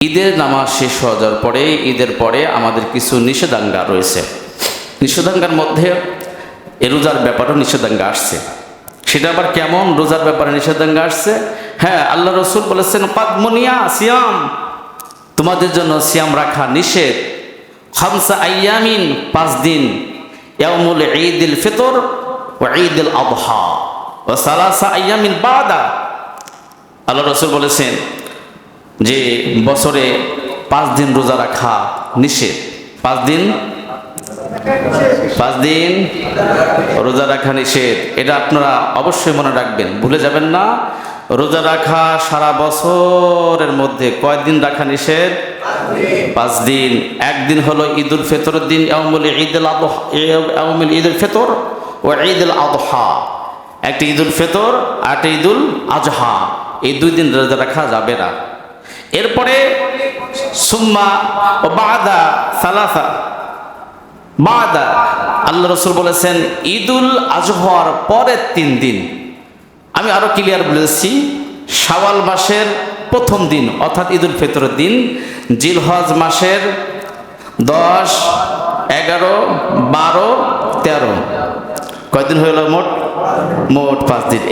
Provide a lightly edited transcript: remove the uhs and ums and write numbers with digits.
ঈদের নামাজ শেষ হয়ে যাওয়ার পরে ঈদের পরে আমাদের কিছু নিষেধাজ্ঞা রয়েছে। নিষেধাজ্ঞার মধ্যে এ রোজার ব্যাপারেও নিষেধাজ্ঞা আসছে। সেটা আবার কেমন? রোজার ব্যাপারে নিষেধাজ্ঞা আসছে। হ্যাঁ, আল্লাহ রসুল বলেছেন পাদমনিয়া সিয়াম, তোমাদের জন্য সিয়াম রাখা নিষেধ। খামসা আইয়ামিন, 5 দিন, ইয়াউমুল ঈদুল ফিতর ওয়া ঈদুল আযহা ওয়া সালাসা আইয়ামিন বাদা। আল্লাহ রসুল বলেছেন যে বছরে 5 দিন রোজা রাখা নিষেধ। 5 দিন রোজা রাখা নিষেধ। এটা আপনারা অবশ্যই মনে রাখবেন, ভুলে যাবেন না। রোজা রাখা সারা বছরের মধ্যে কয়দিন রাখা নিষেধ? 5 দিন। একদিন হলো ঈদুল ফিতরের দিন, ইয়াউমুল ঈদুল ফিতর ও ঈদুল আযহা। একটা ঈদুল ফিতর আর একটা ঈদুল আযহা, এই 2 দিন রোজা রাখা যাবে না। এরপরে সুম্মা ও বাদা সালাসা, বাদা আল্লাহ রসুল বলেছেন ঈদুল আযহার পরের 3 দিন। আমি আরো ক্লিয়ার বলেছি, শাওয়াল মাসের প্রথম দিন অর্থাৎ ঈদুল ফিতরের দিন, জিলহজ মাসের 10, 11, 12, 13, কয়দিন হলো মোট 5 দিন।